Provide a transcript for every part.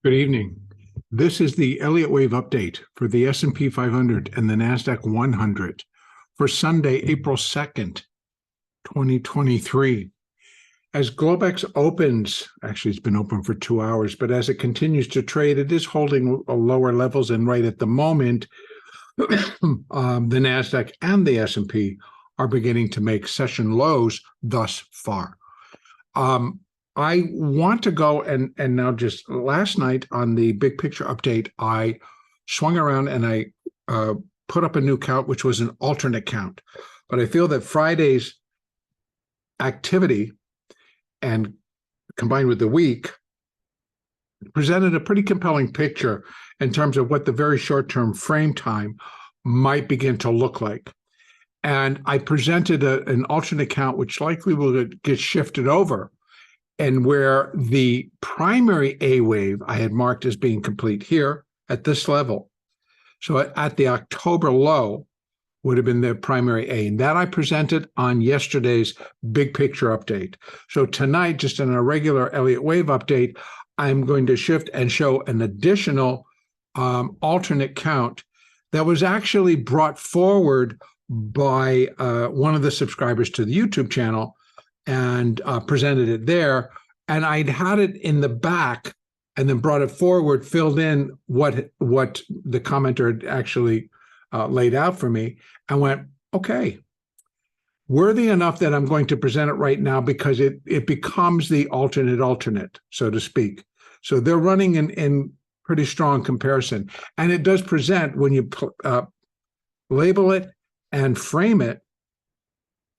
Good evening. This is the Elliott wave update for the S&P 500 and the NASDAQ 100 for Sunday, April 2nd, 2023. As Globex opens, actually it's been open for 2 hours, but as it continues to trade, it is holding lower levels, and right at the moment, the NASDAQ and the S&P are beginning to make session lows thus far. I want to go and now just last night on the big picture update, I swung around and I put up a new count, which was an alternate count. But I feel that Friday's activity and combined with the week presented a pretty compelling picture in terms of what the very short-term frame time might begin to look like. And I presented an alternate count, which likely will get shifted over, and where the primary A wave I had marked as being complete here at this level. So at the October low would have been the primary A, and that I presented on yesterday's big picture update. So tonight, just in a regular Elliott wave update, I'm going to shift and show an additional alternate count that was actually brought forward by one of the subscribers to the YouTube channel, and presented it there. And I'd had it in the back and then brought it forward, filled in what the commenter had actually laid out for me, and went, okay, worthy enough that I'm going to present it right now because it becomes the alternate, so to speak. So they're running in pretty strong comparison. And it does present, when you label it and frame it,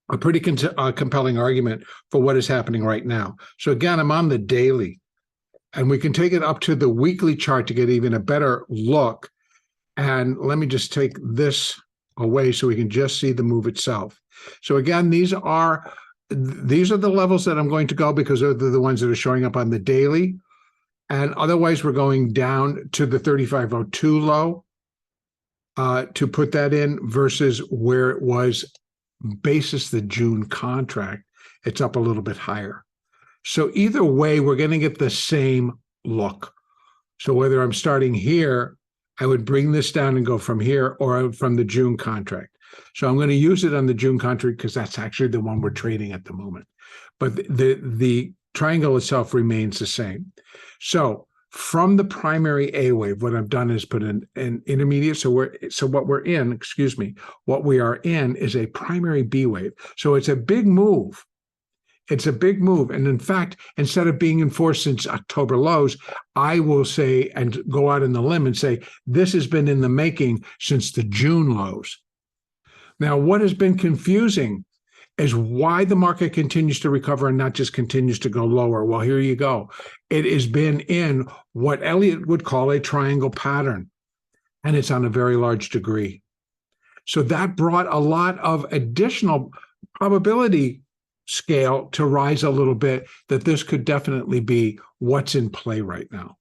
a pretty compelling argument for what is happening right now. So again, I'm on the daily, and we can take it up to the weekly chart to get even a better look. And let me just take this away so we can just see the move itself. So again, these are the levels that I'm going to go because they're the ones that are showing up on the daily. And otherwise, we're going down to the 3502 low to put that in versus where it was basis the June contract. It's up a little bit higher. So either way, we're going to get the same look. So whether I'm starting here, I would bring this down and go from here, or from the June contract. So I'm going to use it on the June contract because that's actually the one we're trading at the moment. But the triangle itself remains the same. So from the primary A wave, what I've done is put an intermediate. So what we are in is a primary B wave. So it's a big move. It's a big move. And in fact, instead of being enforced since October lows, I will say and go out on the limb and say, this has been in the making since the June lows. Now, what has been confusing is why the market continues to recover and not just continues to go lower. Well, here you go. It has been in what Elliott would call a triangle pattern, and it's on a very large degree. So that brought a lot of additional probability scale to rise a little bit that this could definitely be what's in play right now.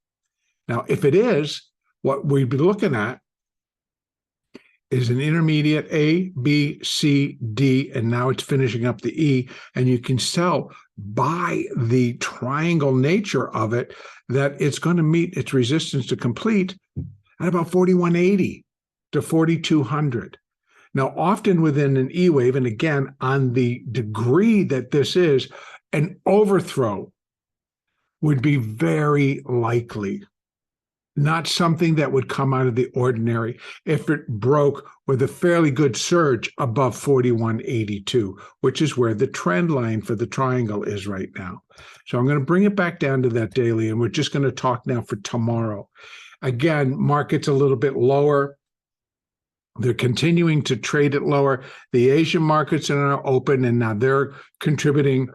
Now, if it is, what we'd be looking at is an intermediate A, B, C, D, and now it's finishing up the E. And you can tell by the triangle nature of it that it's going to meet its resistance to complete at about 4180 to 4200. Now, often within an E wave, and again, on the degree that this is, an overthrow would be very likely. Not something that would come out of the ordinary if it broke with a fairly good surge above 4182, which is where the trend line for the triangle is right now. So I'm going to bring it back down to that daily, and we're just going to talk now for tomorrow. Again, market's a little bit lower. They're continuing to trade it lower. The Asian markets are now open, and now they're contributing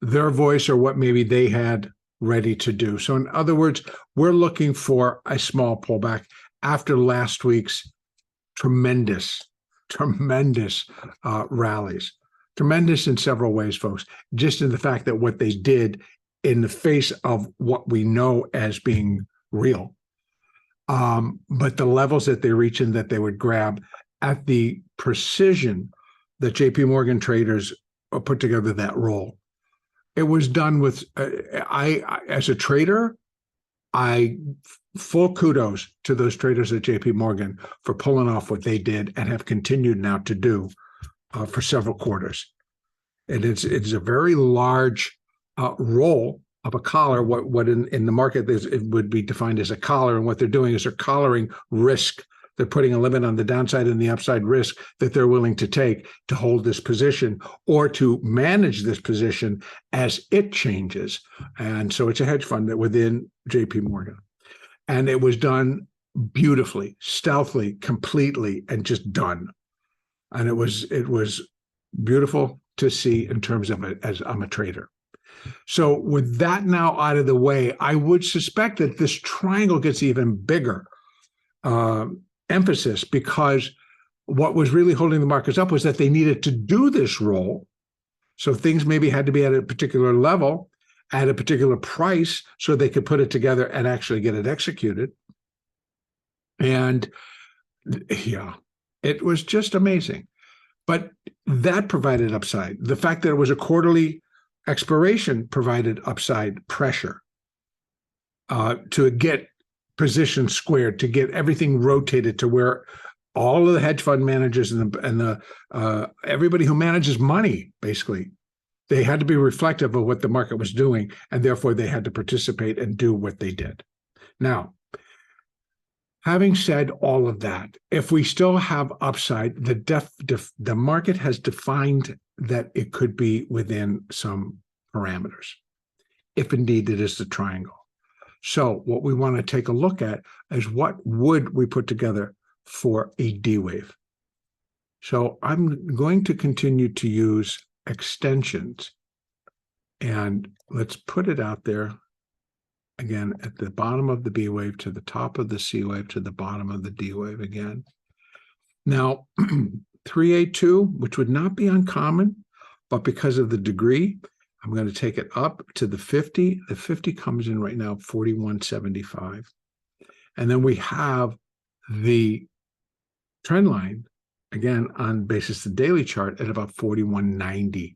their voice or what maybe they had ready to do. So in other words, we're looking for a small pullback after last week's tremendous rallies. Tremendous in several ways, folks, just in the fact that what they did in the face of what we know as being real. But the levels that they reach and that they would grab at the precision that JP Morgan traders put together that roll. It was done with, I as a trader, full kudos to those traders at JP Morgan for pulling off what they did and have continued now to do for several quarters. And it's a very large roll of a collar. What in the market it would be defined as a collar, and what they're doing is they're collaring risk. They're putting a limit on the downside and the upside risk that they're willing to take to hold this position or to manage this position as it changes. And so it's a hedge fund that within JP Morgan. And it was done beautifully, stealthily, completely, and just done. And it was beautiful to see in terms of it as I'm a trader. So with that now out of the way, I would suspect that this triangle gets even bigger emphasis, because what was really holding the markets up was that they needed to do this roll. So things maybe had to be at a particular level, at a particular price, so they could put it together and actually get it executed. And yeah, it was just amazing. But that provided upside. The fact that it was a quarterly expiration provided upside pressure to get position squared, to get everything rotated to where all of the hedge fund managers and the everybody who manages money, basically, they had to be reflective of what the market was doing, and therefore they had to participate and do what they did. Now, having said all of that, if we still have upside, the market has defined that it could be within some parameters, if indeed it is the triangle. So what we want to take a look at is what would we put together for a D wave. So I'm going to continue to use extensions, and let's put it out there again at the bottom of the B wave to the top of the C wave to the bottom of the D wave again. Now 382, which would not be uncommon, but because of the degree, I'm going to take it up to the 50. The 50 comes in right now, 41.75. And then we have the trend line, again, on basis the daily chart at about 41.90.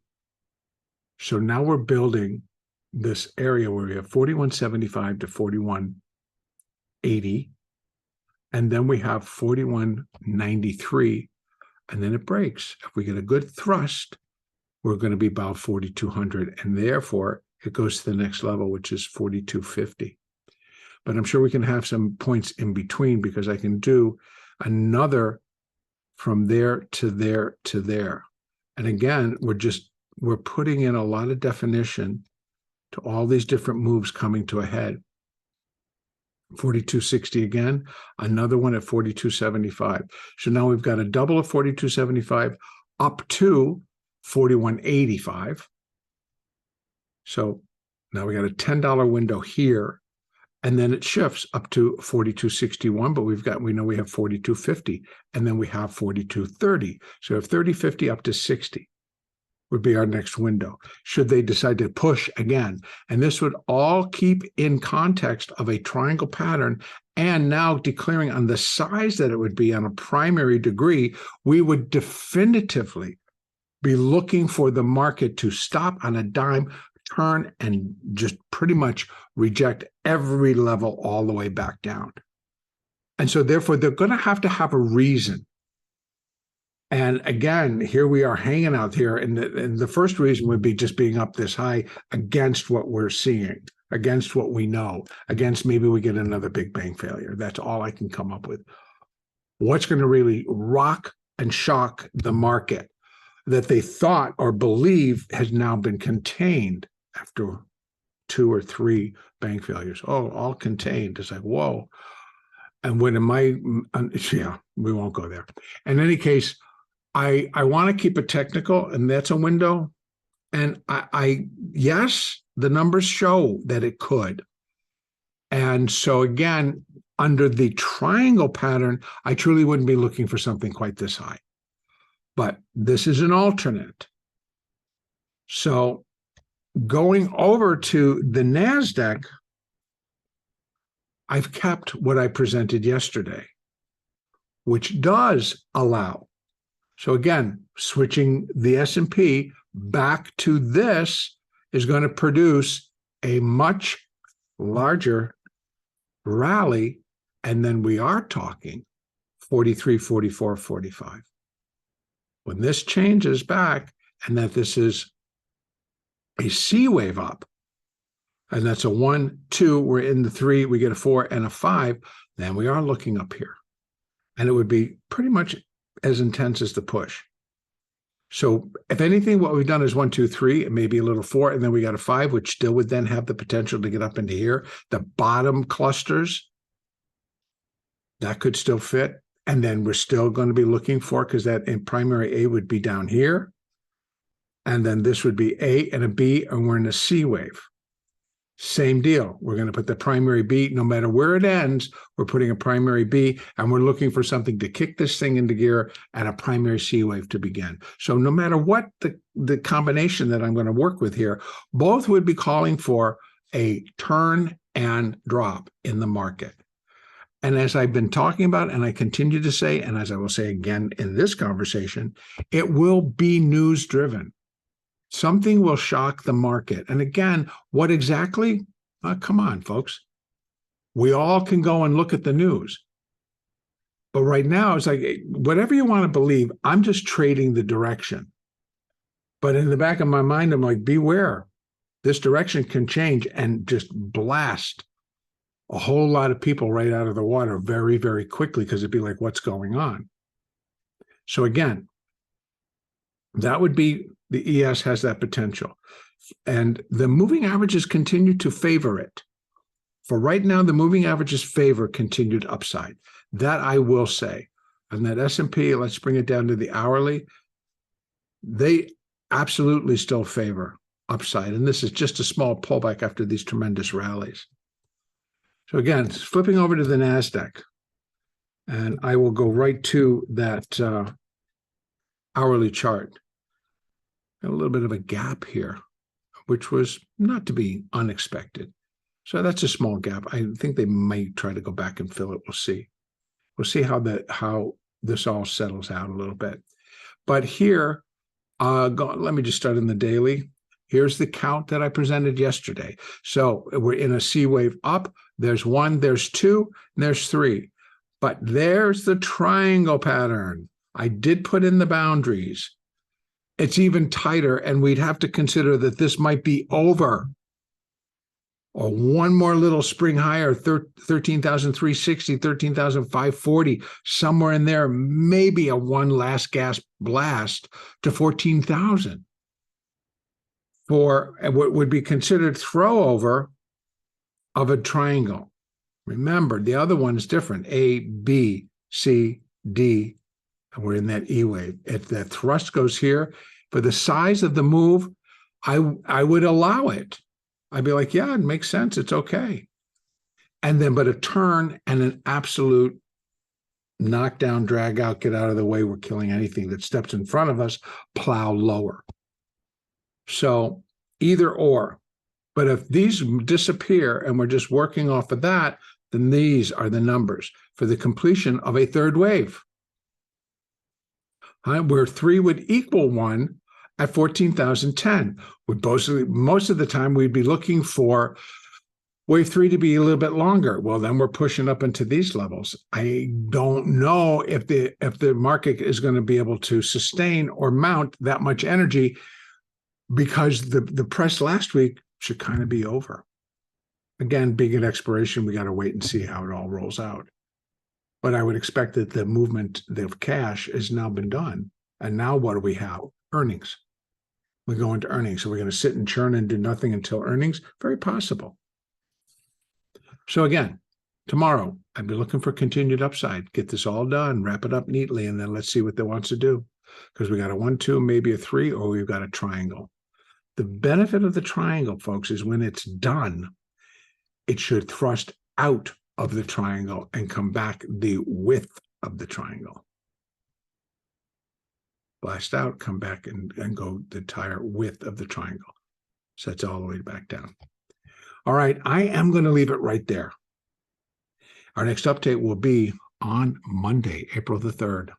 So now we're building this area where we have 41.75 to 41.80. And then we have 41.93. And then it breaks. If we get a good thrust, we're going to be about 4,200, and therefore it goes to the next level, which is 4,250. But I'm sure we can have some points in between, because I can do another from there to there to there. And again, we're putting in a lot of definition to all these different moves coming to a head. 42.60 again, another one at 42.75. So now we've got a double of 42.75 up to 41.85. So now we got a $10 window here, and then it shifts up to 42.61, but we know we have 42.50, and then we have 42.30. So we have 30.50 up to 60 would be our next window, should they decide to push again. And this would all keep in context of a triangle pattern, and now declaring on the size that it would be on a primary degree, we would definitively be looking for the market to stop on a dime, turn, and just pretty much reject every level all the way back down. And so therefore, they're going to have a reason. And again, here we are hanging out here, and the first reason would be just being up this high against what we're seeing, against what we know, against maybe we get another big bang failure. That's all I can come up with. What's going to really rock and shock the market that they thought or believe has now been contained after 2 or 3 bank failures? Oh, all contained. It's like, whoa. And when we won't go there. In any case, I want to keep it technical, and that's a window. And yes, the numbers show that it could. And so again, under the triangle pattern, I truly wouldn't be looking for something quite this high. But this is an alternate. So going over to the NASDAQ, I've kept what I presented yesterday, which does allow. So again, switching the S&P back to this is going to produce a much larger rally, and then we are talking 43, 44, 45. When this changes back and that this is a C wave up, and that's a 1, 2, we're in the 3, we get a 4 and a 5, then we are looking up here. And it would be pretty much as intense as the push. So if anything, what we've done is 1, 2, 3, and maybe a little 4, and then we got a 5, which still would then have the potential to get up into here. The bottom clusters, that could still fit. And then we're still going to be looking for, because that in primary A would be down here. And then this would be A and a B, and we're in a C wave. Same deal. We're going to put the primary B, no matter where it ends, we're putting a primary B, and we're looking for something to kick this thing into gear and a primary C wave to begin. So no matter what the combination that I'm going to work with here, both would be calling for a turn and drop in the market. And as I've been talking about, and I continue to say, and as I will say again in this conversation, it will be news driven. Something will shock the market. And again, what exactly? Come on, folks. We all can go and look at the news. But right now, it's like, whatever you want to believe, I'm just trading the direction. But in the back of my mind, I'm like, beware. This direction can change and just blast a whole lot of people right out of the water very, very quickly, because it'd be like, what's going on? So again, that would be, the ES has that potential. And the moving averages continue to favor it. For right now, the moving averages favor continued upside. That I will say. And that S&P, let's bring it down to the hourly, they absolutely still favor upside. And this is just a small pullback after these tremendous rallies. So again, flipping over to the NASDAQ, and I will go right to that hourly chart. A little bit of a gap here, which was not to be unexpected. So that's a small gap. I think they might try to go back and fill it. We'll see. We'll see how this all settles out a little bit. But here, let me just start in the daily. Here's the count that I presented yesterday. So we're in a C wave up. There's 1, there's 2, and there's 3. But there's the triangle pattern. I did put in the boundaries. It's even tighter, and we'd have to consider that this might be over. Or one more little spring higher, 13,360, 13,540, somewhere in there, maybe a one last gas blast to 14,000. For what would be considered throw over of a triangle. Remember, the other one is different. A, B, C, D, and we're in that E wave. If that thrust goes here, for the size of the move, I would allow it. I'd be like, yeah, it makes sense. It's okay. And then, but a turn and an absolute knockdown, drag out, get out of the way. We're killing anything that steps in front of us, plow lower. So either or. But if these disappear and we're just working off of that, then these are the numbers for the completion of a third wave. Where 3 would equal 1 at 14,010. Most of the time, we'd be looking for wave 3 to be a little bit longer. Well, then we're pushing up into these levels. I don't know if the market is going to be able to sustain or mount that much energy, because the press last week should kind of be over. Again, being an expiration, we got to wait and see how it all rolls out. But I would expect that the movement of cash has now been done. And now what do we have? Earnings. We go into earnings. So we're going to sit and churn and do nothing until earnings? Very possible. So again, tomorrow, I'd be looking for continued upside. Get this all done, wrap it up neatly, and then let's see what they want to do. Because we got a 1, 2, maybe a 3, or we've got a triangle. The benefit of the triangle, folks, is when it's done, it should thrust out of the triangle and come back the width of the triangle. Blast out, come back and go the entire width of the triangle. So that's all the way back down. All right, I am going to leave it right there. Our next update will be on Monday, April the 3rd.